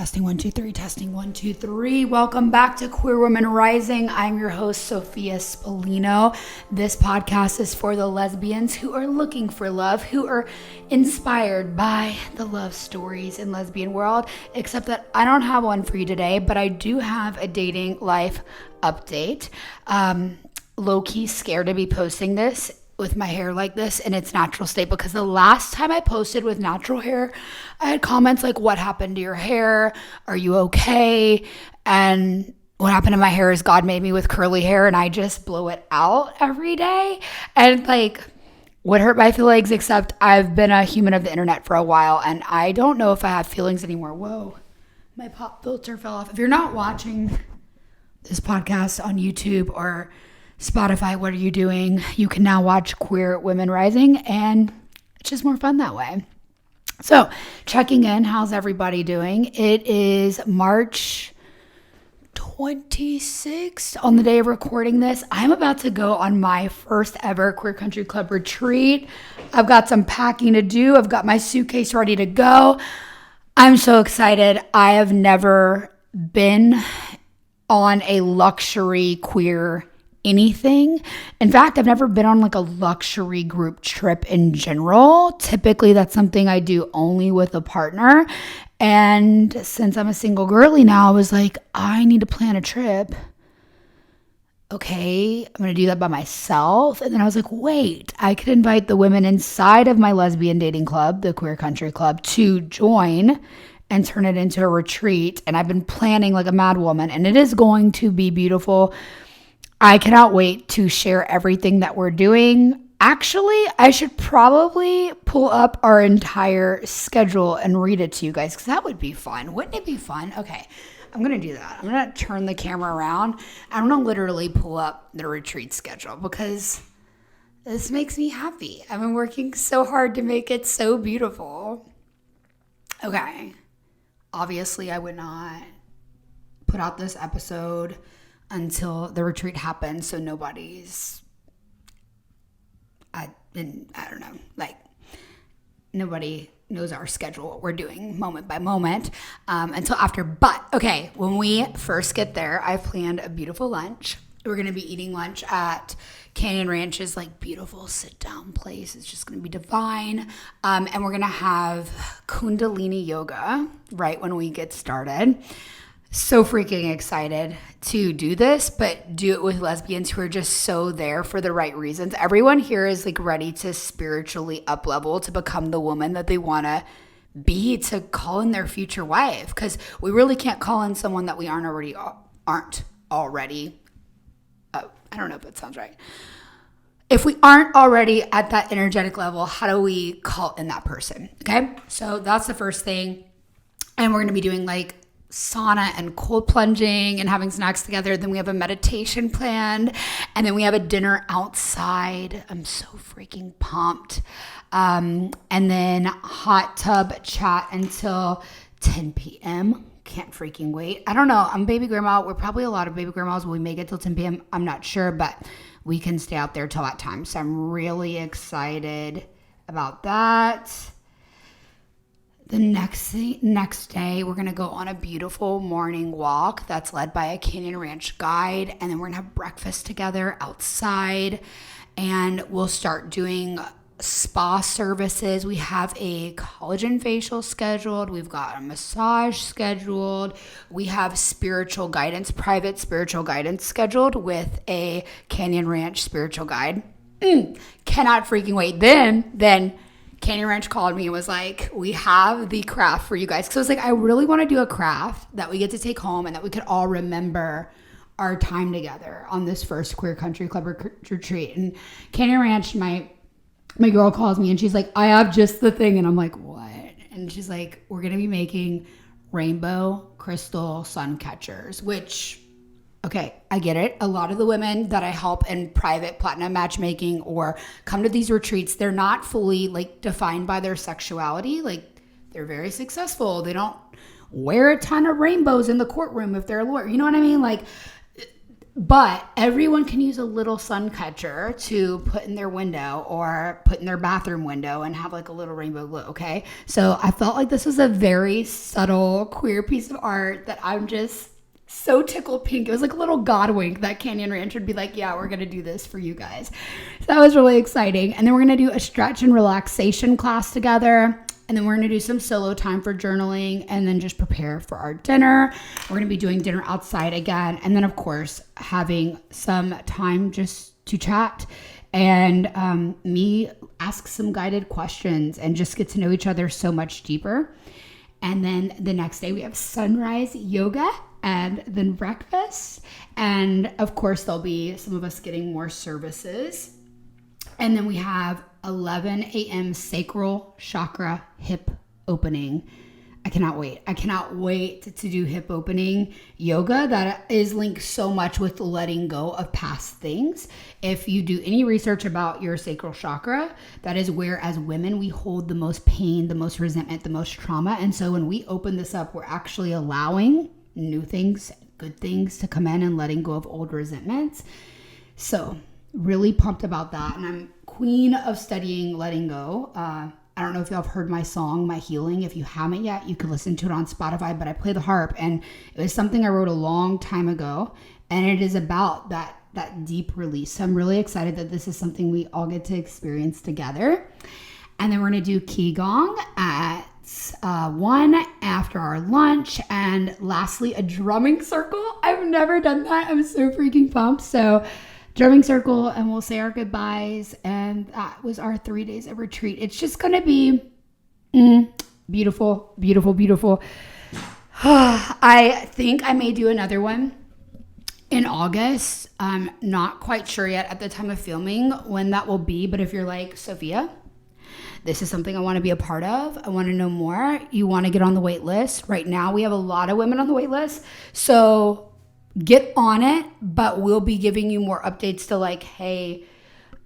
Testing 1 2 3, testing 1 2 3. Welcome back to Queer Women Rising. I'm your host, SophiaSpallino. This podcast is for the lesbians who are looking for love, who are inspired by the love stories in lesbian world, except that I don't have one for you today, but I do have a dating life update. Low-key scared to be posting this with my hair like this in its natural state, because the last time I posted with natural hair, I had comments like, what happened to your hair? Are you okay? And what happened to my hair is God made me with curly hair and I just blow it out every day. And like, what hurt my feelings, except I've been a human of the internet for a while and I don't know if I have feelings anymore. Whoa, my pop filter fell off. If you're not watching this podcast on YouTube or Spotify, what are you doing? You can now watch Queer Women Rising, and it's just more fun that way. So, checking in, how's everybody doing? It is March 26th on the day of recording this. I'm about to go on my first ever Queer Country Club retreat. I've got some packing to do. I've got my suitcase ready to go. I'm so excited. I have never been on a luxury queer anything. In fact, I've never been on like a luxury group trip in general. Typically, that's something I do only with a partner. And since I'm a single girly now, I was like, I need to plan a trip. Okay, I'm going to do that by myself. And then I was like, wait, I could invite the women inside of my lesbian dating club, the Queer Country Club, to join and turn it into a retreat. And I've been planning like a mad woman, and it is going to be beautiful. I cannot wait to share everything that we're doing. Actually, I should probably pull up our entire schedule and read it to you guys, because that would be fun. Wouldn't it be fun? Okay, I'm going to do that. I'm going to turn the camera around. I'm going to literally pull up the retreat schedule because this makes me happy. I've been working so hard to make it so beautiful. Okay, obviously I would not put out this episode until the retreat happens, so nobody's, I don't know, like nobody knows our schedule, what we're doing moment by moment until after. But okay, when we first get there, I've planned a beautiful lunch. We're going to be eating lunch at Canyon Ranch's like beautiful sit down place. It's just going to be divine. And we're going to have Kundalini yoga right when we get started. So freaking excited to do this, but do it with lesbians who are just so there for the right reasons. Everyone here is like ready to spiritually up level to become the woman that they want to be, to call in their future wife, because we really can't call in someone that we aren't already. I don't know if that sounds right. If we aren't already at that energetic level, how do we call in that person? Okay, so that's the first thing, and we're going to be doing like sauna and cold plunging and having snacks together. Then we have a meditation planned, and then we have a dinner outside. I'm so freaking pumped. And then hot tub chat until 10 p.m. Can't freaking wait. I don't know. I'm baby grandma. We're probably a lot of baby grandmas. Will we make it till 10 p.m.? I'm not sure, but we can stay out there till that time. So I'm really excited about that. The next day, we're going to go on a beautiful morning walk that's led by a Canyon Ranch guide. And then we're going to have breakfast together outside. And we'll start doing spa services. We have a collagen facial scheduled. We've got a massage scheduled. We have spiritual guidance, private spiritual guidance scheduled with a Canyon Ranch spiritual guide. Cannot freaking wait. Then Canyon Ranch called me and was like, we have the craft for you guys. Because I was like, I really want to do a craft that we get to take home and that we could all remember our time together on this first Queer Country Club retreat. And Canyon Ranch, my girl calls me and she's like, I have just the thing. And I'm like, what? And she's like, we're going to be making rainbow crystal sun catchers, which, okay, I get it. A lot of the women that I help in private platinum matchmaking or come to these retreats, they're not fully like defined by their sexuality. Like, they're very successful. They don't wear a ton of rainbows in the courtroom if they're a lawyer. You know what I mean? Like, But everyone can use a little sun catcher to put in their window or put in their bathroom window and have like a little rainbow glow, okay? So I felt like this was a very subtle queer piece of art that I'm just so tickled pink. It was like a little God wink that Canyon Ranch would be like, yeah, we're going to do this for you guys. So that was really exciting. And then we're going to do a stretch and relaxation class together. And then we're going to do some solo time for journaling and then just prepare for our dinner. We're going to be doing dinner outside again. And then, of course, having some time just to chat and me ask some guided questions and just get to know each other so much deeper. And then the next day we have sunrise yoga and then breakfast. And, of course, there'll be some of us getting more services. And then we have 11 a.m. sacral chakra hip opening. I cannot wait. I cannot wait to do hip opening yoga. That is linked so much with letting go of past things. If you do any research about your sacral chakra, that is where as women we hold the most pain, the most resentment, the most trauma. And so when we open this up, we're actually allowing new things, good things to come in and letting go of old resentments. So really pumped about that. And I'm queen of studying letting go. I don't know if y'all have heard my song, My Healing. If you haven't yet, you can listen to it on Spotify, but I play the harp and it was something I wrote a long time ago. And it is about that deep release. So I'm really excited that this is something we all get to experience together. And then we're going to do Qigong at 1 after our lunch. And lastly, a drumming circle. I've never done that. I'm so freaking pumped. So drumming circle, and we'll say our goodbyes. And that was our 3 days of retreat. It's just going to be beautiful, beautiful, beautiful. I think I may do another one in August. I'm not quite sure yet at the time of filming when that will be. But if you're like, Sophia, this is something I want to be a part of, I want to know more, you want to get on the wait list. Right now, we have a lot of women on the wait list. So get on it, but we'll be giving you more updates to like, hey,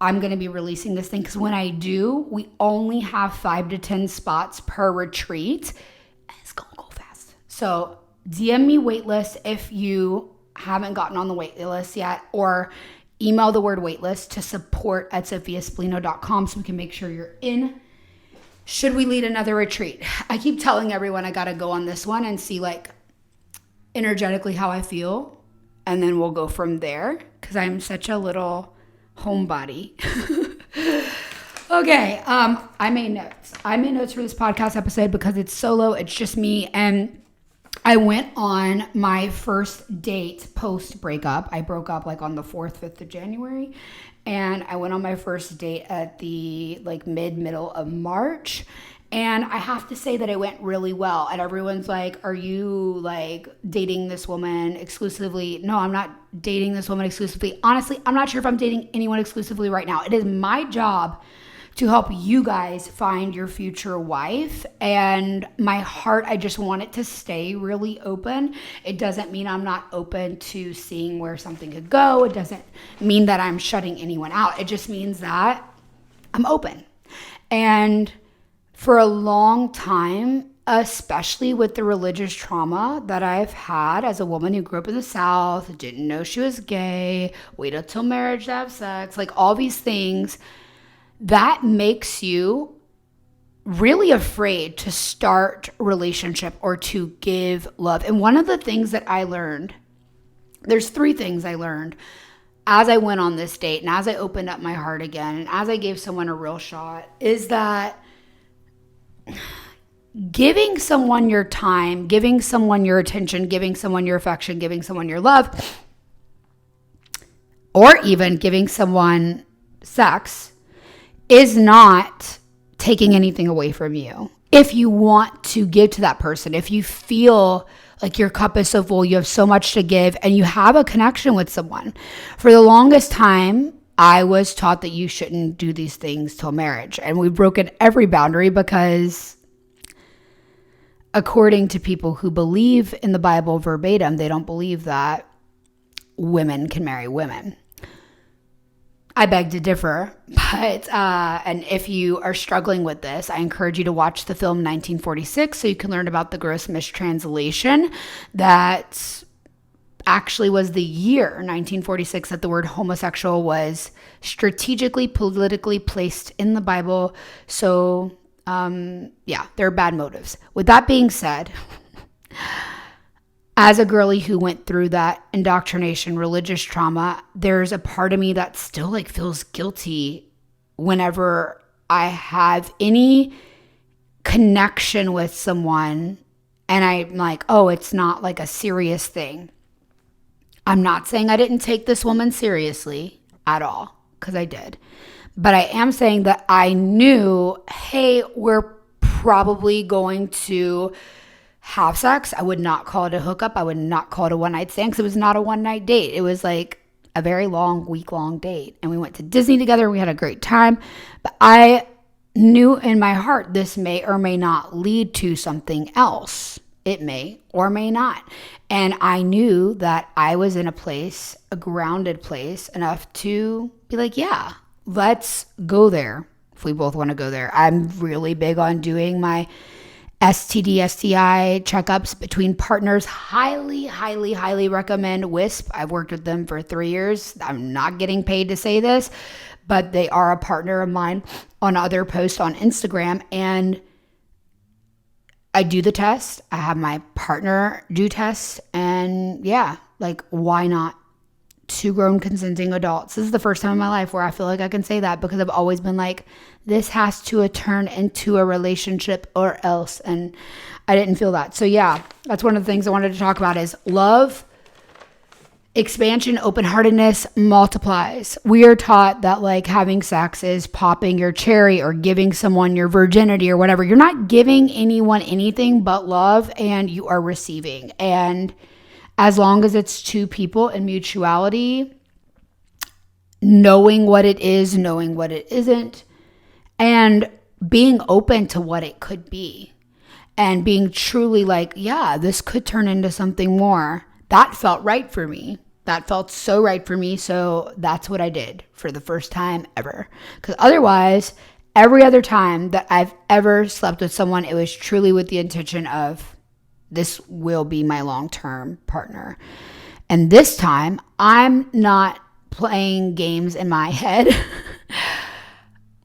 I'm going to be releasing this thing. Because when I do, we only have 5 to 10 spots per retreat. And it's going to go fast. So DM me waitlist if you haven't gotten on the wait list yet, or email the word waitlist to support@SophiaSpallino.com so we can make sure you're in. Should we lead another retreat? I keep telling everyone I got to go on this one and see like energetically how I feel, and then we'll go from there because I'm such a little homebody. Okay, I made notes for this podcast episode because it's solo, it's just me, and I went on my first date post breakup. I broke up like on the 4th, 5th of January, and I went on my first date at the like middle of March. And I have to say that it went really well. And everyone's like, are you like dating this woman exclusively? No, I'm not dating this woman exclusively. Honestly, I'm not sure if I'm dating anyone exclusively right now. It is my job to help you guys find your future wife. And my heart, I just want it to stay really open. It doesn't mean I'm not open to seeing where something could go. It doesn't mean that I'm shutting anyone out. It just means that I'm open. And for a long time, especially with the religious trauma that I've had as a woman who grew up in the South, didn't know she was gay, waited till marriage to have sex, like all these things, that makes you really afraid to start a relationship or to give love. And one of the things that I learned, there's 3 things I learned as I went on this date and as I opened up my heart again and as I gave someone a real shot, is that giving someone your time, giving someone your attention, giving someone your affection, giving someone your love, or even giving someone sex is not taking anything away from you. If you want to give to that person, if you feel like your cup is so full, you have so much to give, and you have a connection with someone. For the longest time, I was taught that you shouldn't do these things till marriage. And we've broken every boundary because according to people who believe in the Bible verbatim, they don't believe that women can marry women. I beg to differ, but and if you are struggling with this, I encourage you to watch the film 1946 so you can learn about the gross mistranslation that actually was the year 1946 that the word homosexual was strategically, politically placed in the Bible. So, there are bad motives. With that being said, as a girly who went through that indoctrination, religious trauma, there's a part of me that still like feels guilty whenever I have any connection with someone and I'm like, oh, it's not like a serious thing. I'm not saying I didn't take this woman seriously at all, because I did. But I am saying that I knew, hey, we're probably going to have sex. I would not call it a hookup. I would not call it a one-night stand, because it was not a one-night date. It was like a very long, week-long date. And we went to Disney together. We had a great time. But I knew in my heart this may or may not lead to something else. It may or may not. And I knew that I was in a place, a grounded place enough to be like, yeah, let's go there if we both want to go there. I'm really big on doing my STD, STI checkups between partners. Highly, highly, highly recommend Wisp. I've worked with them for 3 years. I'm not getting paid to say this, but they are a partner of mine on other posts on Instagram. And I do the test. I have my partner do tests. And yeah, like, why not? 2 grown consenting adults. This is the first time in my life where I feel like I can say that, because I've always been like, this has to turn into a relationship or else. And I didn't feel that. So yeah, that's one of the things I wanted to talk about is love, expansion, open-heartedness multiplies. We are taught that like having sex is popping your cherry or giving someone your virginity or whatever. You're not giving anyone anything but love, and you are receiving. And as long as it's 2 people in mutuality, knowing what it is, knowing what it isn't, and being open to what it could be, and being truly like, yeah, this could turn into something more. That felt right for me. That felt so right for me. So that's what I did for the first time ever. Because otherwise, every other time that I've ever slept with someone, it was truly with the intention of, this will be my long-term partner. And this time, I'm not playing games in my head.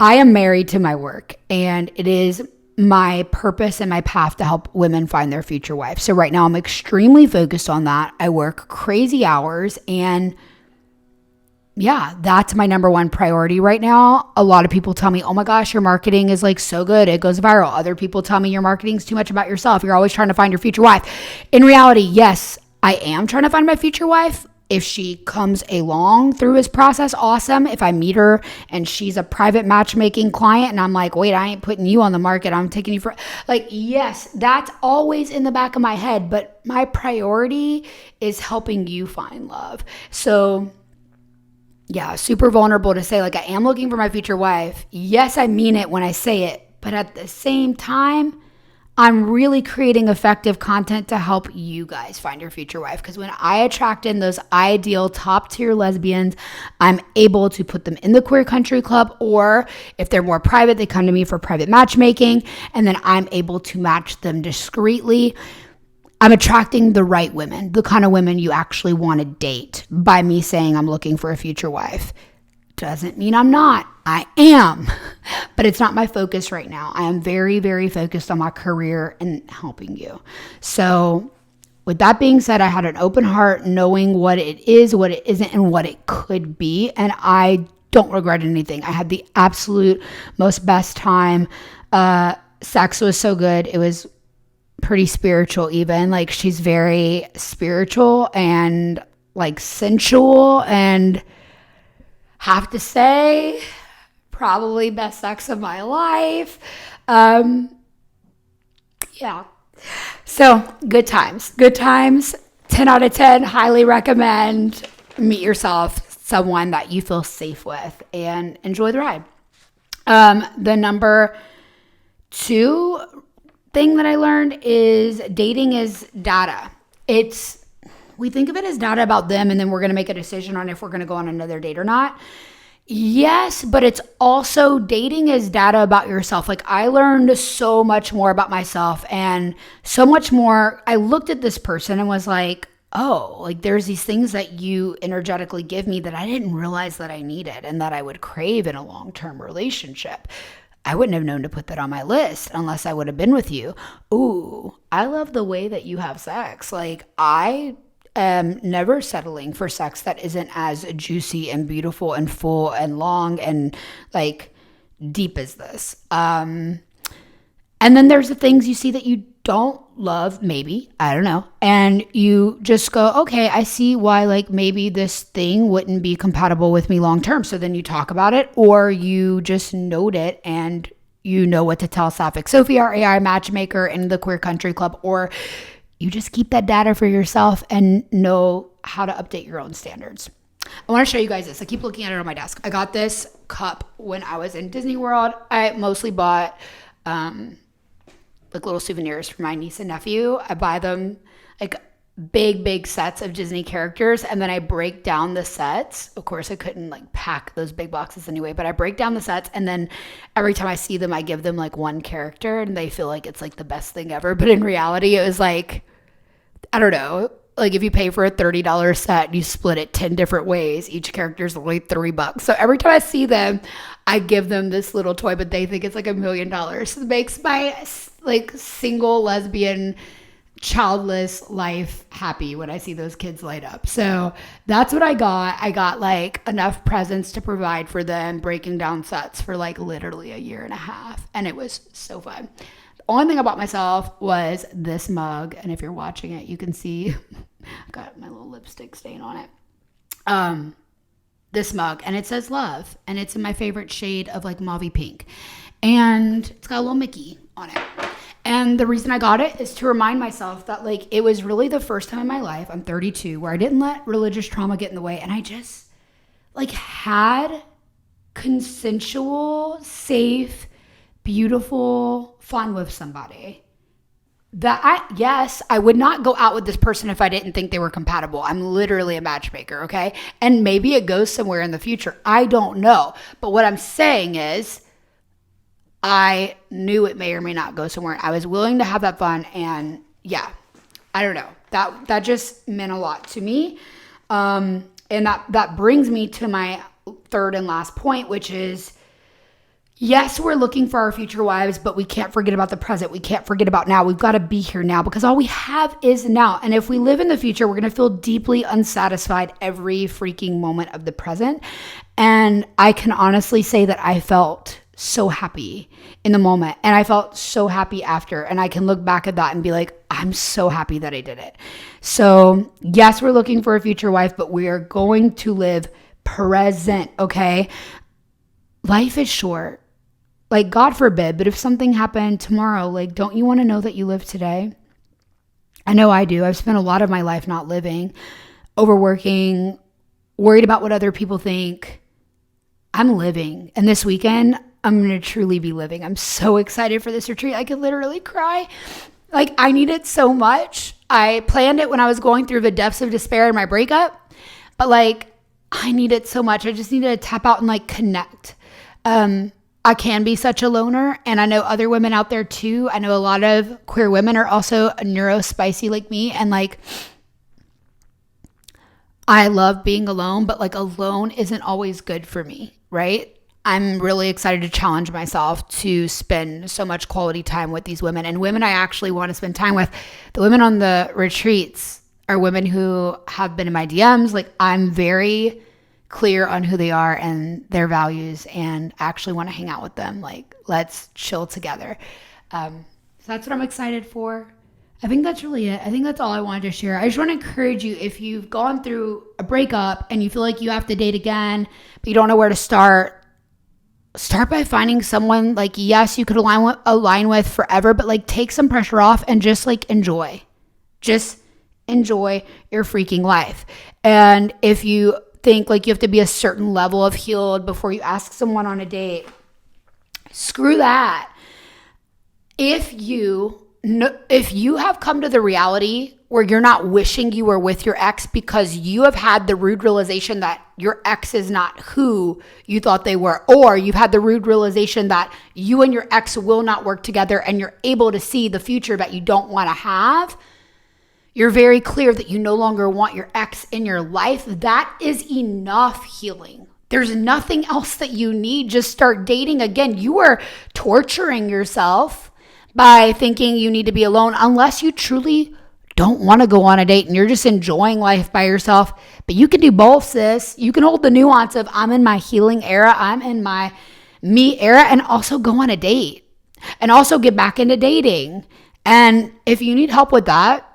I am married to my work, and it is my purpose and my path to help women find their future wife. So right now, I'm extremely focused on that. I work crazy hours, and yeah, that's my number one priority right now. A lot of people tell me, oh my gosh, your marketing is like so good, it goes viral. Other people tell me your marketing is too much about yourself. You're always trying to find your future wife. In reality, yes, I am trying to find my future wife. If she comes along through this process, awesome. If I meet her and she's a private matchmaking client and I'm like, wait, I ain't putting you on the market, I'm taking you for, like, yes, that's always in the back of my head. But my priority is helping you find love. So yeah, super vulnerable to say, like, I am looking for my future wife. Yes, I mean it when I say it. But at the same time, I'm really creating effective content to help you guys find your future wife. Because when I attract in those ideal top tier lesbians, I'm able to put them in the Queer Country Club. Or if they're more private, they come to me for private matchmaking. And then I'm able to match them discreetly. I'm attracting the right women, the kind of women you actually want to date by me saying I'm looking for a future wife. Doesn't mean I'm not. I am. But it's not my focus right now. I am very, very focused on my career and helping you. So with that being said, I had an open heart, knowing what it is, what it isn't, and what it could be. And I don't regret anything. I had the absolute most best time. Sex was so good. It was pretty spiritual even. Like, she's very spiritual and like sensual, and have to say, probably best sex of my life. Yeah. So good times. 10 out of 10. Highly recommend. Meet yourself someone that you feel safe with and enjoy the ride. The number 2 thing that I learned is dating is data. We think of it as data about them, and then we're going to make a decision on if we're going to go on another date or not. Yes, but it's also dating is data about yourself. Like, I learned so much more about myself, and so much more. I looked at this person and was like, oh, like there's these things that you energetically give me that I didn't realize that I needed and that I would crave in a long-term relationship. I wouldn't have known to put that on my list unless I would have been with you. Ooh, I love the way that you have sex. Like, I am never settling for sex that isn't as juicy and beautiful and full and long and like deep as this. And then there's the things you see that you don't love, maybe, I don't know. And you just go, okay, I see why like maybe this thing wouldn't be compatible with me long term. So then you talk about it, or you just note it and you know what to tell Sapphic Sophie, our AI matchmaker in the Queer Country Club, or you just keep that data for yourself and know how to update your own standards. I want to show you guys this. I keep looking at it on my desk. I got this cup when I was in Disney World. I mostly bought like little souvenirs for my niece and nephew. I buy them like big sets of Disney characters, and then I break down the sets. Of course, I couldn't like pack those big boxes anyway, but I break down the sets, and then every time I see them, I give them like one character, and they feel like it's like the best thing ever. But in reality, it was like, I don't know, like if you pay for a $30 set, you split it 10 different ways. Each character is only $3. So every time I see them, I give them this little toy, but they think it's like $1 million. It makes my like single lesbian childless life happy when I see those kids light up. So that's what I got. I got like enough presents to provide for them, breaking down sets for like literally 1.5 years. And it was so fun. Only thing I bought myself was this mug, and if you're watching it, you can see I've got my little lipstick stain on it. This mug, and it says love, and it's in my favorite shade of like mauve pink, and it's got a little Mickey on it. And the reason I got it is to remind myself that like it was really the first time in my life, I'm 32, where I didn't let religious trauma get in the way, and I just like had consensual, safe, beautiful fun with somebody. Yes, I would not go out with this person if I didn't think they were compatible. I'm literally a matchmaker, okay? And maybe it goes somewhere in the future. I don't know. But what I'm saying is I knew it may or may not go somewhere. I was willing to have that fun, and yeah, I don't know. That just meant a lot to me. And that brings me to my third and last point, which is, yes, we're looking for our future wives, but we can't forget about the present. We can't forget about now. We've got to be here now, because all we have is now. And if we live in the future, we're going to feel deeply unsatisfied every freaking moment of the present. And I can honestly say that I felt so happy in the moment, and I felt so happy after. And I can look back at that and be like, I'm so happy that I did it. So yes, we're looking for a future wife, but we are going to live present, okay? Life is short. Like, God forbid, but if something happened tomorrow, like, don't you want to know that you live today? I know I do. I've spent a lot of my life not living, overworking, worried about what other people think. I'm living. And this weekend, I'm going to truly be living. I'm so excited for this retreat. I could literally cry. Like, I need it so much. I planned it when I was going through the depths of despair in my breakup, but like, I need it so much. I just need to tap out and like connect. I can be such a loner, and I know other women out there too. I know a lot of queer women are also neurospicy like me, and like, I love being alone, but like alone isn't always good for me, right? I'm really excited to challenge myself to spend so much quality time with these women, and women I actually want to spend time with. The women on the retreats are women who have been in my DMs. Like, I'm very clear on who they are and their values, and actually want to hang out with them. Like, let's chill together. So that's what I'm excited for. I think that's really it. I think that's all I wanted to share. I just want to encourage you, if you've gone through a breakup and you feel like you have to date again, but you don't know where to start by finding someone like, yes, you could align with forever, but like, take some pressure off and just like enjoy. Just enjoy your freaking life. And if you think like you have to be a certain level of healed before you ask someone on a date, screw that. If you have come to the reality where you're not wishing you were with your ex because you have had the rude realization that your ex is not who you thought they were, or you've had the rude realization that you and your ex will not work together, and you're able to see the future that you don't want to have, You're very clear that you no longer want your ex in your life. That is enough healing. There's nothing else that you need. Just start dating again. You are torturing yourself by thinking you need to be alone unless you truly don't want to go on a date and you're just enjoying life by yourself. But you can do both, sis. You can hold the nuance of I'm in my healing era, I'm in my me era, and also go on a date and also get back into dating. And if you need help with that,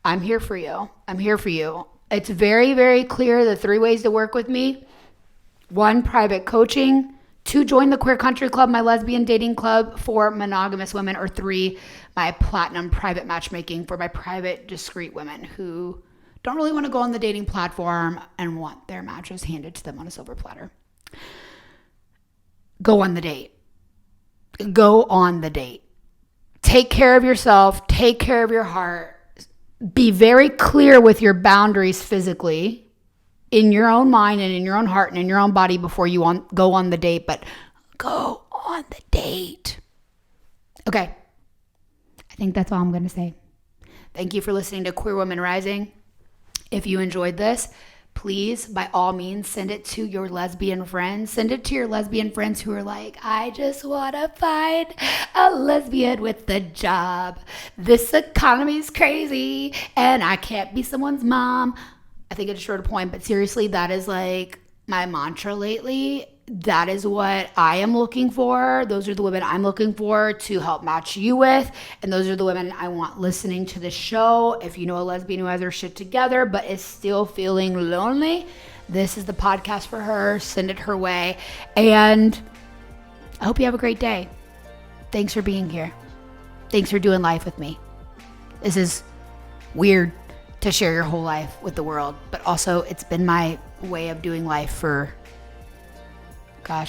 I'm here for you. I'm here for you. It's very, very clear the 3 ways to work with me. 1, private coaching. 2, join the Queer Country Club, my lesbian dating club for monogamous women. Or 3, my platinum private matchmaking for my private discreet women who don't really want to go on the dating platform and want their matches handed to them on a silver platter. Go on the date. Go on the date. Take care of yourself. Take care of your heart. Be very clear with your boundaries physically in your own mind and in your own heart and in your own body before you go on the date, but go on the date. Okay. I think that's all I'm going to say. Thank you for listening to Queer Women Rising. If you enjoyed this, please, by all means, send it to your lesbian friends. Send it to your lesbian friends who are like, I just want to find a lesbian with a job. This economy is crazy and I can't be someone's mom. I think it's short of point, but seriously, that is like my mantra lately. That is what I am looking for. Those are the women I'm looking for to help match you with. And those are the women I want listening to the show. If you know a lesbian who has her shit together but is still feeling lonely, this is the podcast for her. Send it her way. And I hope you have a great day. Thanks for being here. Thanks for doing life with me. This is weird to share your whole life with the world, but also it's been my way of doing life for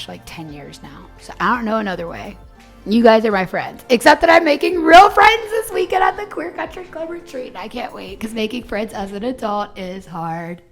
like 10 years now. So I don't know another way. You guys are my friends, except that I'm making real friends this weekend at the Queer Country Club retreat. I can't wait because making friends as an adult is hard.